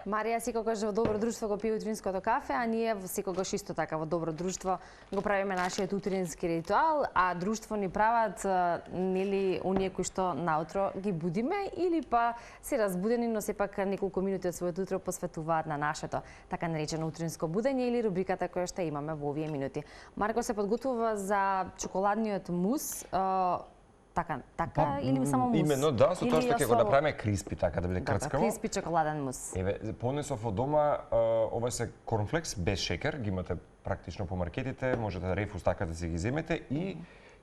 Марија секогаш во добро друштво го пие утринското кафе, а ние секогаш исто така во добро друштво го правиме нашиот утрински ритуал, а друштво ни прават нели оние кои што наутро ги будиме или па се разбудени, но сепак неколку минути од своето утро посветуваат на нашето така наречено утринско будење или рубриката која што имаме во овие минути. Марко се подготвува за чоколадниот мус. Така или само мус? Именно, да, со тоа што ќе го направиме криспи, така да биде крцкаво. Криспи чоколаден мус. Еве, понесов од дома, ова се корнфлекс без шекер, ги имате практично по маркетите, можете да рефус така да си ги земете и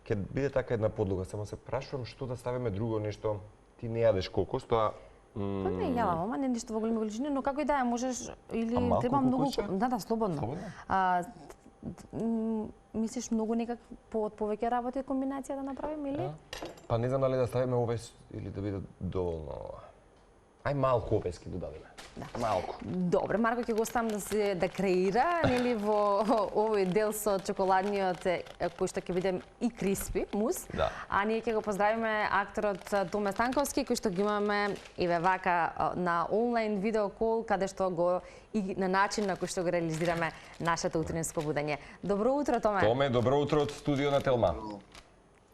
ќе биде така една подлога. Само се прашувам што да ставиме друго нешто. Ти не јадеш кокос, тоа Па не јадам, ама не ништо во големи количини, но како и да е, можеш или треба многу. Да, слободно. Мислиш многу некак повеќе работи комбинација да направиме или? Па не знам дали да ставиме овес или да биде доволно. Ај малку овес ќе додадиме. Да. Малку. Добре, Марко ќе го оставам да креира, нели во овој дел со чоколадниот кој што ќе биде и криспи мус. Да. А ние ќе го поздравиме акторот Томе Станковски кој што ги имаме еве вака на онлайн видео кол каде што го и на начин на кој што го реализираме нашето утринско будење. Добро утро, Томе. Томе, добро утро од студио на Телма.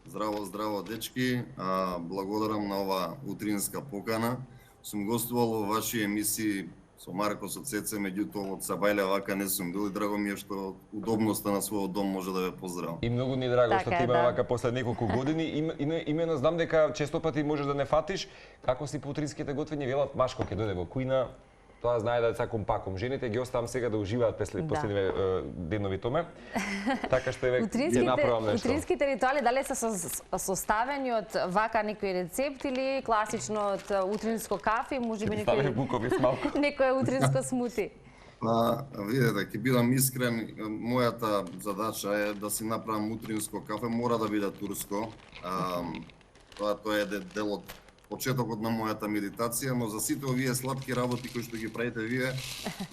Здраво, здраво, дечки. Благодарам на ова утринска покана. Сум гостувал во ваши емисии со Марко, со Цеце, меѓутоа од Сабајле вака не сум бил и драго ми е што удобноста на својот дом може да ве поздравам. И многу ни драго што ти има вака после неколку години. Имено знам дека често пати можеш да не фатиш како си по утринските готвења, велат Машко ќе дојде во кујна. Тоа знае да цаком паком. Жените ги оставам сега да уживаат последниве денови, Томе. Така што еве ќе направам нешто. Утринските ритуали дали се составени од вака некој рецепт или класично од утринско кафе, можеби некој букови малку. Некој утринско смути. Па, видете, ќе бидам искрен, мојата задача е да си направам утринско кафе, мора да биде турско. Тоа е дел од почетокот на мојата медитација, но за сите овие сладки работи кои што ги правите вие,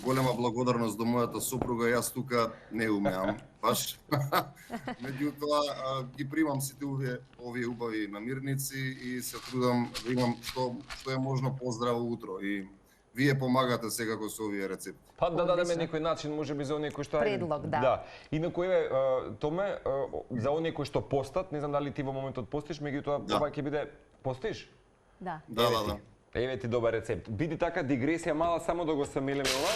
голема благодарност до мојата сопруга, јас тука не умеам баш. Меѓутоа ги примам сите овие убави намирници и се трудам да имам што е можно поздраво утро и вие помагате секако со овие рецепти. Па да дадеме некој начин, можеби за оние кои што предлог, да. Да. Инаку еве Томе, за оние кои што постат, не знам дали ти во моментот постиш, меѓутоа ова ќе биде постиш? Да. Да. Еве ти добар рецепт. Биди така дигресија мала, само да го самелиме ова.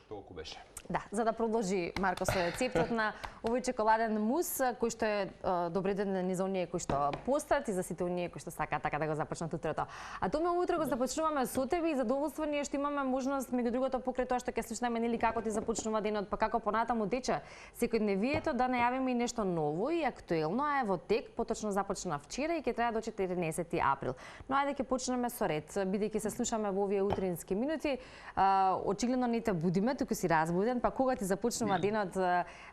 Толку беше. Да, за да продолжи Марко со рецептот на овој чоколаден мус, кој што е добреден за оние кои што постат и за сите оние кои што сакаат така да го започнат утрото. А тоа утро го започнуваме со тебе и задоволство ние што имаме можност меѓу другото покрај тоа што ќе слушнеме нели како ти започнува денот, па како понатаму тече секојдневието, да најавиме и нешто ново и актуелно, а е во тек, поточно започна вчера и ќе трае до 14 април. Но ајде ќе почнеме со ред, бидејќи се слушаме во овие утрински минути, очигледно не те будиме, туку си разбуден, па кога ти започнува денот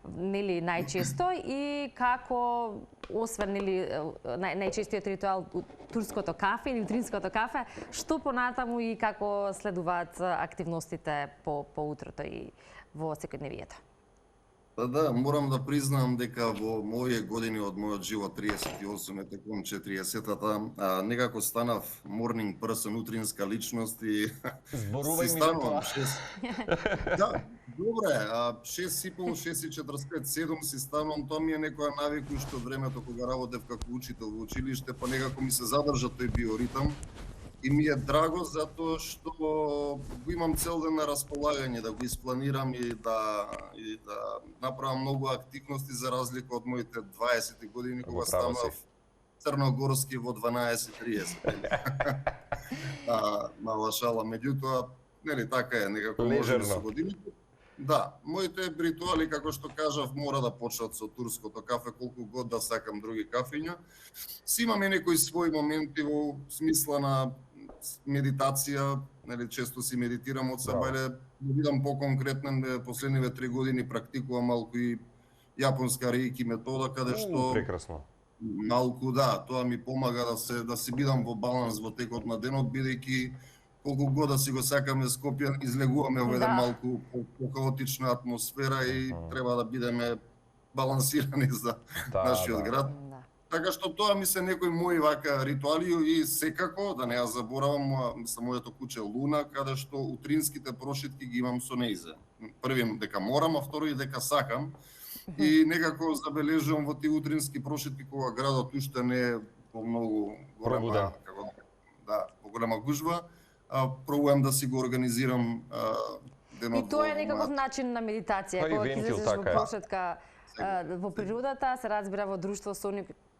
нели најчесто и како освен нели најчестиот ритуал турското кафе или утринското кафе, што понатаму и како следуваат активностите по утрото и во секојдневието? Да, морам да признам дека во овие години од мојот живот, 38 е теком 40-тата, некако станав morning person, утринска личност и зборувај ми за тоа. Да, добре, 6:30, 6:45, 7 си станувам, тоа ми е некоја навика што времето кога работев како учител во училиште, па некако ми се задржа тој биоритам. И ми е драго затоа што го имам цел ден на располагање да го испланирам и да направам многу активности за разлика од моите 20 години кога станав црногорски во 12:30. Мала шала, меѓутоа нели така е некако може со годините. Да, моите ритуали, како што кажав, мора да почнат со турското кафе, колку год да сакам други кафења. Си имаме некои своји моменти во смисла на медитација, нели често си медитирам од Сабајле, да бидам поконкретен, последниве 3 години практикувам малку и јапонска рейки метода, каде што прекрасно. Малку да, тоа ми помага да си бидам во баланс во текот на денот, бидејќи колку год да си го сакаме Скопје, излегуваме во еден малку по-хаотична атмосфера и треба да бидеме балансирани за нашиот град. Така што тоа ми се некои мои вака ритуали и секако, да не ја заборавам, моето куче Луна, каде што утринските прошетки ги имам со нејзе. Првиот дека морам, а втори дека сакам. И некако забележувам во тие утрински прошетки кога градот уште не е во многу голема, во голема гужва, пробувам да си го организирам денот. И тоа е некаков начин на медитација, кога ќе излезеш во прошетка во природата, се разбира во друштво со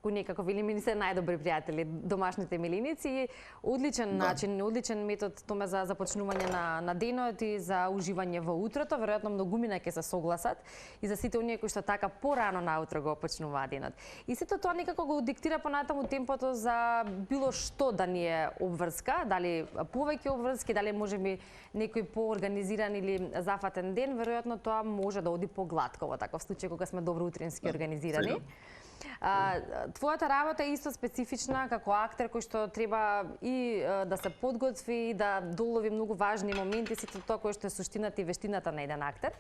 некаков или ми се најдобри пријатели, домашните милиници, одличен начин, одличен метод томе за започнување на денот и за уживање во утрото, веројатно многумина ќе се согласат и за сите оние кои што така порано наутро го почнуваат денот. И сето тоа некако го диктира понатаму темпото за било што да ни е обврска, дали повеќе обврски, дали можеби некој поорганизиран или зафатен ден, веројатно тоа може да оди погладко во таков случај кога сме добро утрински организирани. Твојата работа е исто специфична како актер кој што треба и да се подготви и да долови многу важни моменти, сето тоа кој што е суштината и вештината на еден актер.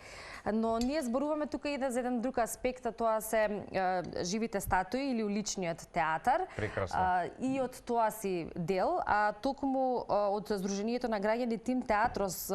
Но ние зборуваме тука и за еден друг аспект, а тоа се живите статуи или уличниот театар. Прекрасно. И од тоа си дел, а токму од Сдруженијето на граѓани Тим Театрос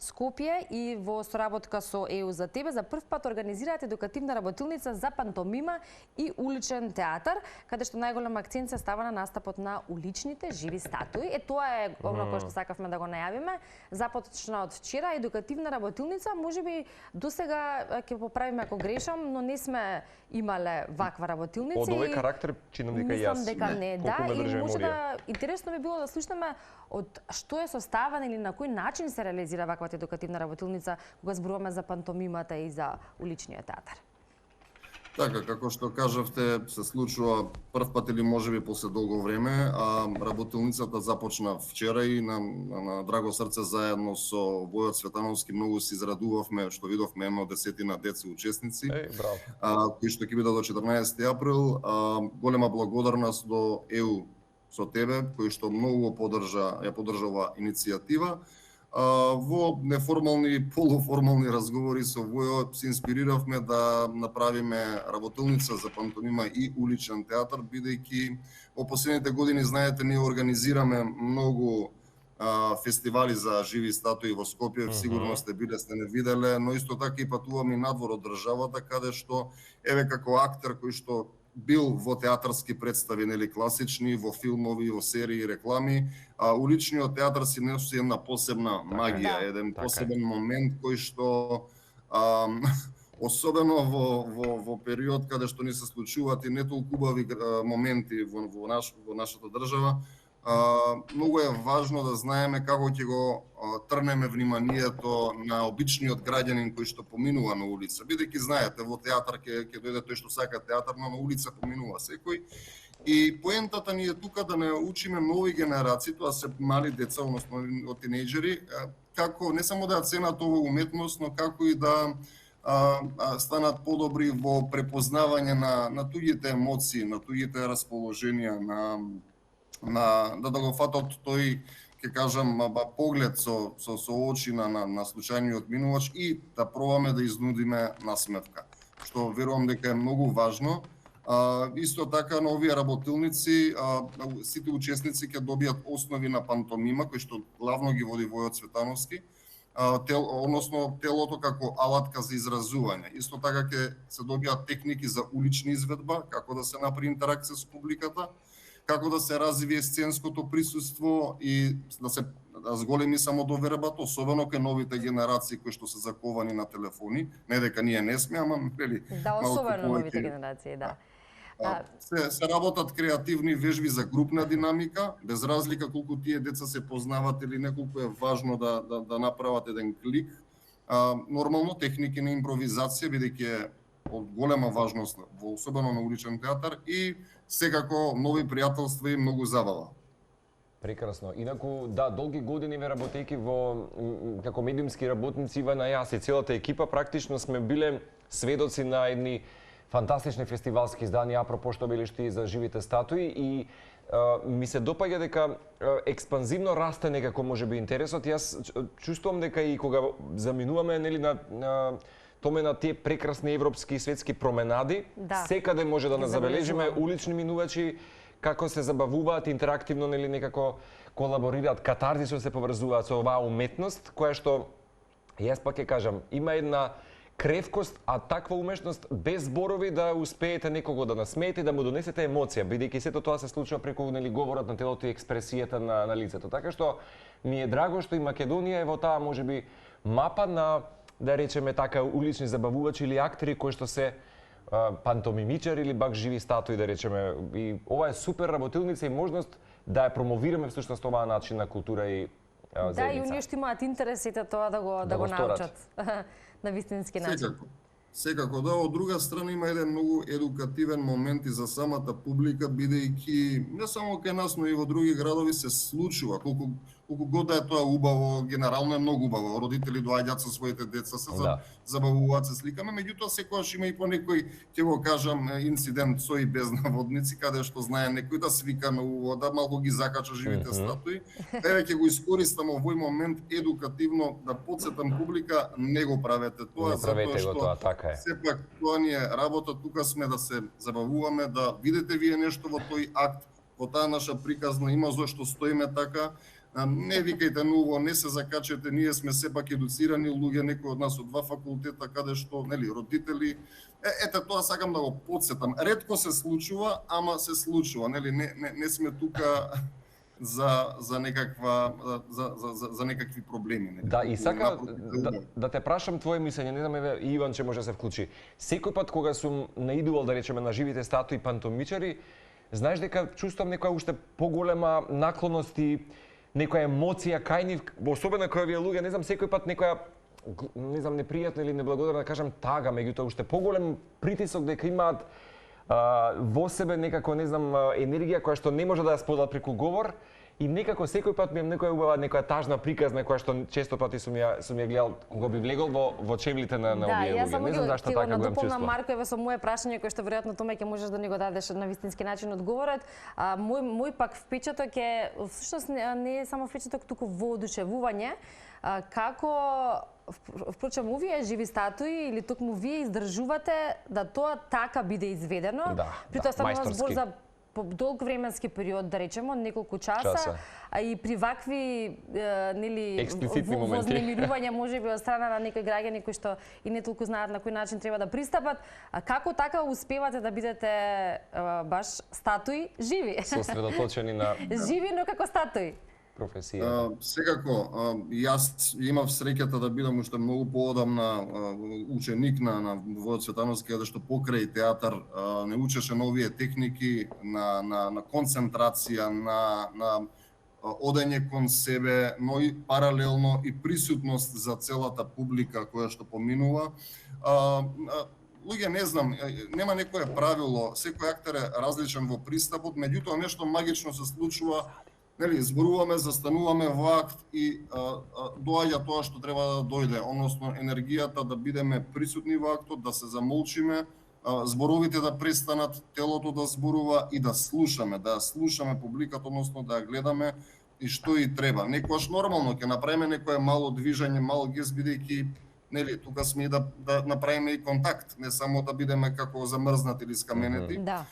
Скопје и во соработка со ЕУ за тебе за прв пат организираат едукативна работилница за пантомима и уличен театар, каде што најголем акцент се става на настапот на уличните живи статуи. Тоа е оно кое што сакавме да го најавиме. Започна од вчера едукативна работилница, можеби досега ќе поправиме ако грешам, но не сме имале ваква работилница. Од овој карактер чинам дека јас. Мислам дека не, да, и може да интересно би било да слушнеме од што е составен или на кој начин се реализира ваквата едукативна работилница кога зборуваме за пантомимата и за уличниот театар. Така, како што кажавте, се случува прв пат или можеби после долго време, а работилницата започна вчера и на драго срце заедно со Војот Цветановски многу се израдувавме што видовме едно десетина деца учесници, кои што ќе бидат до 14 април. Голема благодарност до ЕУ со тебе, кој што многу ја поддржа оваа иницијатива. Во неформални и полуформални разговори со Војо се инспириравме да направиме работилница за пантомима и уличен театар, бидејќи во последните години, знаете, ние организираме многу фестивали за живи статуи во Скопје, сигурно сте не виделе, но исто така и патуваме надвор од државата, каде што, еве како актер кој што бил во театарски представи, нели класични, во филмови, во серии, реклами, а уличниот театар си носи една посебна магија, еден посебен момент кој што особено во период каде што ни се случуваат и не толку убави моменти во нашата држава, многу е важно да знаеме како ќе го трнеме вниманието на обичниот граѓанин кој што поминува на улица. Бидејќи знаете, во театар ќе дојде тој што сака театар, но на улица поминува секој. И поентата ни е тука да не учиме нови генерации, тоа се мали деца, односно од тинејџери, како не само да ја ценат оваа уметност, но како и да станат подобри во препознавање на туѓите емоции, на туѓите расположенија, да го фатат тој, ќе кажам, поглед со очи на случајниот минувач и да пробаме да изнудиме насмевка, што верувам дека е многу важно. Исто така на овие работилници сите учесници ќе добијат основи на пантомима, кој што главно ги води Војот Цветановски, односно телото како алатка за изразување. Исто така ќе се добијат техники за улична изведба, како да се направи интеракција со публиката, како да се развие сценското присуство и да се зголеми самодовербата, особено кај новите генерации кои што се заковани на телефони. Не дека ние не сме, ама нели. Да, особено новите генерации, да. Се работат креативни вежби за групна динамика, без разлика колку тие деца се познават или неколку е важно да направат еден клик. Нормално техники на импровизација, бидејќи е од голема важност, особено на уличен театар, и секако нови пријателства и многу забава. Прекрасно. Инаку, да, долги години ве работејќи како медиумски работници, на јас и целата екипа практично сме биле сведоци на едни фантастични фестивалски изданија, апропо што белишти за живите статуи, и ми се допаѓа дека експанзивно расте некако можеби интересот. Јас чувствувам дека и кога заминуваме, нели, на томе на тие прекрасни европски и светски променади, Да. секаде може да Ги нас забележиме забележуваме. улични минувачи како се забавуваат интерактивно, нели некако колаборираат, катарзисот се поврзуваат со оваа уметност, која што јас пак ќе кажам, има една кревкост, а таква умешност без зборови да успеете некого да насмеете и да му донесете емоција, бидејќи сето тоа се случува преку нели говорот на телото и експресијата на лицето. Така што ми е драго што и Македонија е во таа можеби мапа на, да речеме така, улични забавувачи или актери кои што се пантомимичари или бак живи статуи, да речеме. И ова е супер работилница и можност да ја промовираме всушност оваа начин на култура и Да, и заедница. оние што имаат интересите тоа да го сторат. научат на вистински начин. Секако. Секако, да, од друга страна има еден многу едукативен момент и за самата публика, бидејќи не само кај нас, но и во други градови се случува. Колку год да е тоа убаво, генерално е многу убаво. Родители доаѓаат со своите деца, се Да. забавуваат, се сликаме, меѓутоа секогаш има и по некој, ќе го кажам, инцидент со и без наводници, каде што знае некој да свика на уво, да малку ги закача живите статуи. Еве ќе го искористам овој момент едукативно да потсетам публика, не го правете тоа, Не правете го тоа, така е. сепак тоа ни е работа, тука сме да се забавуваме, да видите вие нешто во тој акт, во таа наша приказна има зошто стоиме така. Не викајте ново, не се закачете, ние сме сепак едуцирани луѓе, некои од нас од два факултета, каде што, нели, родители. Ете, тоа сакам да го потсетам. Ретко се случува, ама се случува, нели, не сме тука за некаква за некакви проблеми, нели. Да, и сака Напротив, да те прашам твое мислење, не знам еве и Иван че може да се вклучи. Секој пат кога сум наидувал, да речеме, на живите статуи пантомичари, знаеш дека чувствувам некоја уште поголема наклоност и некоја емоција кај нив, особено кај овие луѓе, не знам, секој пат некоја, не знам, непријатна или неблагодарна, да кажам, тага, меѓутоа уште поголем притисок дека имаат во себе некако, не знам, енергија која што не може да ја споделат преку говор, и некако секој пат ми е некоја убава, некоја тажна приказна која што често пати сум ја гледал кога би влегол во чевлите на Да, овие јас луѓе. само Не знам зашто ќе го така го имам надополнам чувство. Марко еве со мое прашање кој што веројатно томе ќе можеш да ни го дадеш на вистински начин одговорот. Мој пак впечаток е всушност не е само впечаток, туку воодушевување како впрочем овие живи статуи или токму вие издржувате да тоа така биде изведено. Да, При да, тоа станува збор мајсторски. за долг временски период, да речеме, од неколку часа, а и при вакви нели Експлицитни моменти. вознемирување можеби од страна на некои граѓани кои што и не толку знаат на кој начин треба да пристапат, како така успевате да бидете баш статуи живи? Сосредоточени на Живи, но како статуи. професија. Секако, јас имав среќата да бидам уште многу поодамна ученик на Војо Цветановски, каде што покрај театар не учеше новие техники на концентрација, на одење кон себе, но и паралелно и присутност за целата публика која што поминува. Луѓе, не знам, нема некое правило, секој актер е различен во пристапот, меѓутоа нешто магично се случува. Нели, зборуваме, застануваме во акт и доаѓа тоа што треба да дојде, односно енергијата да бидеме присутни во актот, да се замолчиме, зборовите да престанат, телото да зборува и да слушаме публиката, односно да ја гледаме и што и треба. Некојаш нормално ќе направиме некое мало движење, мал гест, бидејќи нели, тука сме и да направиме и контакт, не само да бидеме како замрзнати или скаменети. Да.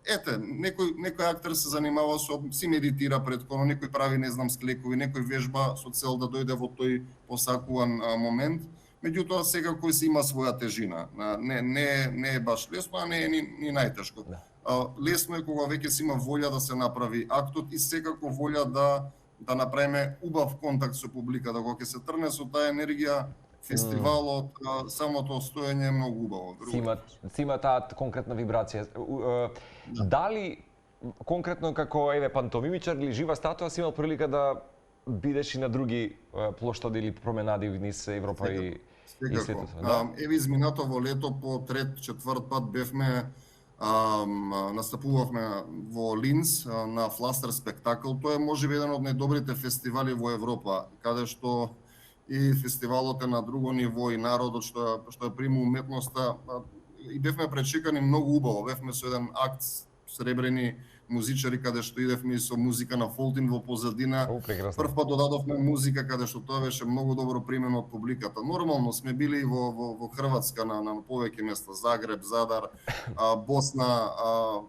Ете, некој актер се занимава си медитира предходно, некој прави, не знам, склекови, некој вежба со цел да дојде во тој посакуван момент. Меѓутоа, секако си има своја тежина. Не е баш лесно, а не е ни најтешко. Лесно е кога веќе си има волја да се направи актот и секако волја да направиме убав контакт со публиката, кога ќе се трне со таа енергија, фестивалот, самото стоење е многу убаво. Си има таа конкретна вибрација. Дали конкретно како еве пантомимичар или жива статуа си имал прилика да бидеш и на други плоштади или променади низ Европа и светот? Да? Еве изминатово лето по трет, четврт пат бевме настапувавме во Линц на Фластер спектакл. Тоа е можеби еден од најдобрите фестивали во Европа, каде што и фестивалот е на друго ниво и народот што ја прима уметноста и бевме пречекани многу убаво. Бевме со еден акт сребрени музичари каде што идевме и со музика на Фолтин во позадина. Прв пат додадовме музика каде што тоа беше многу добро примено од публиката. Нормално сме били во Хрватска на повеќе места, Загреб, Задар, Босна,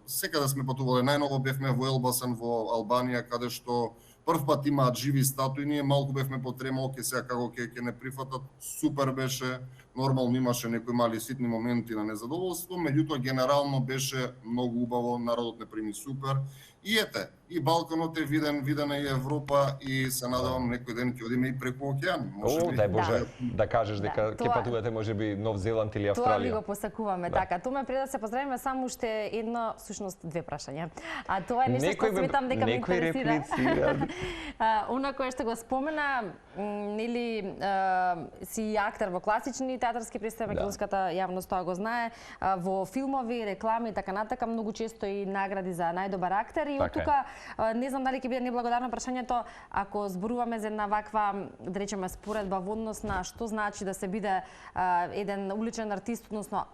секаде сме патувале. Најново бевме во Елбасан во Албанија каде што прв пат имаат живи статуи, ние малку бевме потремалки, сега како ќе не прифатат, супер беше, нормално имаше некои мали ситни моменти на незадоволство, меѓутоа генерално беше многу убаво, народот не прими супер. И ете, и Балканот е виден и Европа и се надевам некој ден ќе одиме и преку океан. Дај Боже да кажеш дека ќе патувате можеби Нов Зеланд или Австралија. Тоа ви го посакуваме, така. Томе пред да се поздравиме само уште едно, всушност две прашања. А тоа е нешто што сметам дека ме интересира. Она кое што го спомена, нели си актер во класични театарски представи, македонската јавност тоа го знае, во филмови, реклами и така натака, многу често и награди за најдобар актер. И од тука не знам дали ќе биде неблагодарно прашањето, ако зборуваме за една ваква, да речеме, споредба во однос на што значи да се биде еден уличен артист, односно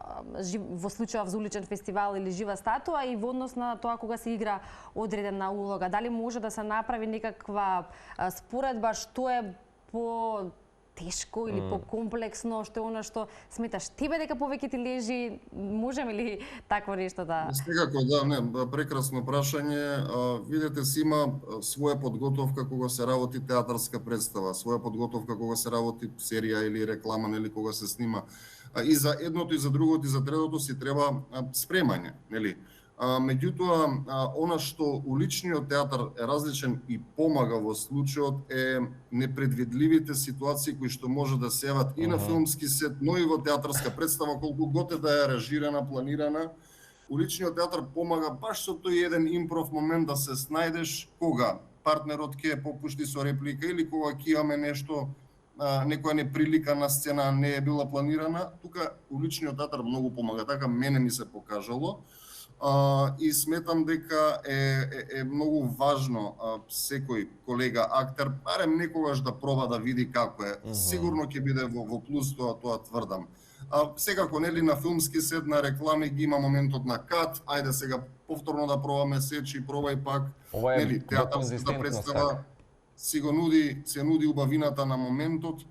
во случајов за уличен фестивал или жива статуа, и во однос на тоа кога се игра одредена улога. Дали може да се направи некаква споредба, што е по тешко или покомплексно, што е она што сметаш тебе дека повеќе ти лежи, можеме ли такво нешто да... Секако, да, не, прекрасно прашање. Видете, си има своја подготовка кога се работи театарска представа, своја подготовка кога се работи серија или реклама, нели, кога се снима. И за едното, и за другото, и за третото си треба спремање, нели? Меѓутоа, она што уличниот театар е различен и помага во случајот е непредвидливите ситуации кои што може да се јават и на филмски сет, но и во театарска представа, колку год е да е режирана, планирана. Уличниот театар помага баш со тој еден импров момент да се снајдеш кога партнерот ќе попушти со реплика или кога ќе имаме нешто, некоја неприлика на сцена не е била планирана. Тука уличниот театар многу помага, така мене ми се покажало. И сметам дека е многу важно секој колега актер барем некогаш да проба да види како е. Сигурно ќе биде во плюс, тоа тврдам. Секако, нели, на филмски сет, на реклами ги има моментот на кат, ајде сега повторно да пробаме сечи, пробај пак. Нели, театарската представа се нуди убавината на моментот.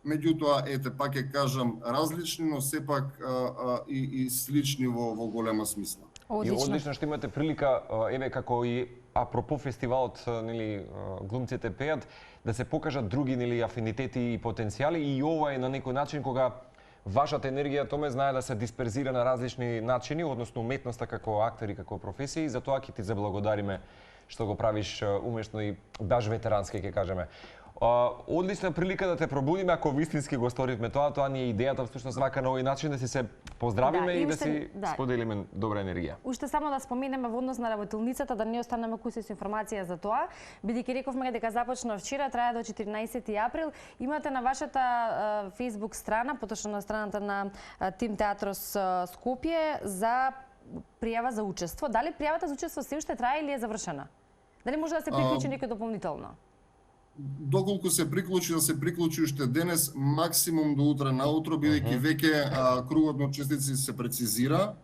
Меѓутоа, ете, пак ќе кажам, различни, но сепак и слични во голема смисла. И одлично што имате прилика, еве како и апропо фестивалот, нели, глумците пеат, да се покажат други, нели, афинитети и потенцијали, и ова е на некој начин кога вашата енергија томе знае да се дисперзира на различни начини, односно уметноста како актер и како професија, и за тоа ќе ти заблагодариме што го правиш умешно и баш ветерански, ќе кажеме. Одлична прилика да те пробудиме, ако вистински го сторивме тоа ни е идејата всушност вака на овој начин да си се поздравиме и да си споделиме добра енергија. Уште само да споменеме во однос на работилницата, да не останеме куси со информација за тоа, бидејќи рековме дека започна вчера, трае до 14 април. Имате на вашата Facebook страна, поточно на страната на Тим Театрос Скопје, за пријава за учество. Дали пријавата за учество се уште трае или е завршена? Дали може да се приклучи некој дополнително? Доколку се приклучи, да се приклучи уште денес, максимум до утре наутро, бидејќи веќе кругот на учесници се прецизира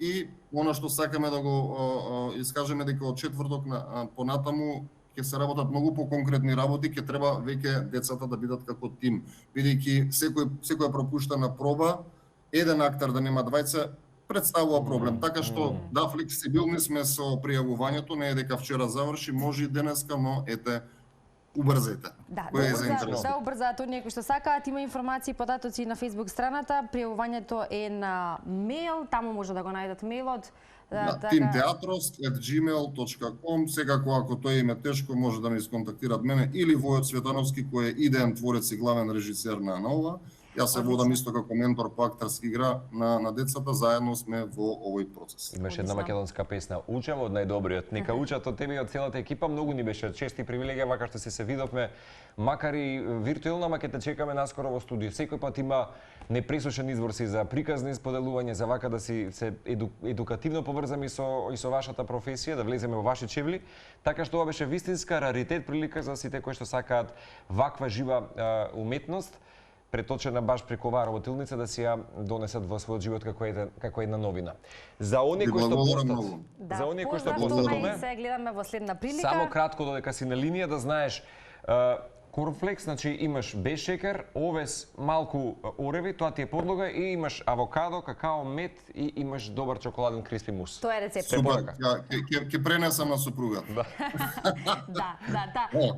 и она што сакаме да го искажеме дека од четврток понатаму ќе се работат многу по-конкретни работи, ќе треба веќе децата да бидат како тим, бидејќи секоја пропуштена проба, еден актер да нема двајца, представува проблем. Така што, да, флексибилни сме со пријавувањето, не е дека вчера заврши, може и денеска, но ете, убрзете. Да убрзаат оние кои што сакаат. Има информации и податоци на Facebook страната. Пријавувањето е на мејл, таму може да го најдат мејлот. timteatros@gmail.com. Секако, ако тој им е тешко, може да ме исконтактираат мене или Војот Светановски, кој е идеен творец и главен режисер на ова. Јас се водам исто како ментор по актерски игра на децата, заедно сме во овој процес. Имаше една македонска песна "Учам" од најдобриот. Нека учат од тебе и од целата екипа. Многу ни беше чест и привилегија вака што се видовме, макар и виртуелно, ама ќе те чекаме наскоро во студио. Секој пат има непресушен извор си за приказни споделување, за вака да си се едукативно поврзаме и со вашата професија, да влеземе во ваши чевли. Така што ова беше вистинска раритет, прилика за сите кои што сакаат ваква жива уметност. преточена баш преку оваа работилница да си ја донесат во својот живот како една новина. За оние кои што постат, за оние кои што постат, се гледаме во следна прилика. Само кратко додека си на линија да знаеш, корнфлекс, значи имаш без шекер, овес, малку ореви, тоа ти е подлога и имаш авокадо, какао, мед и имаш добар чоколаден криспи мус. Тоа е рецепт. Ќе пренесам на супругата.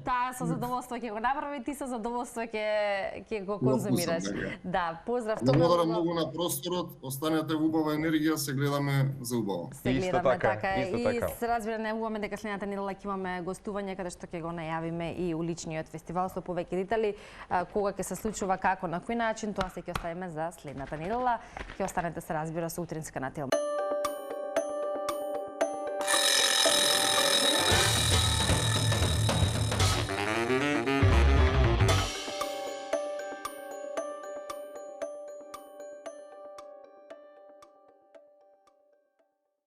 Таа со задоволство ќе го направи, ти со задоволство ќе го конзумираш. Да, поздрав. Благодарам многу на просторот, останете во убава енергија, се гледаме за убаво. Се гледаме така. И се разбира, најавуваме дека следната недела ќе имаме гостување каде што ќе го најавиме и уличниот фестивал со повеќе детали, кога ќе се случува, како, на кој начин, тоа се ќе оставиме за следната недела. Ќе останете, се разбира, со утринска на Телма.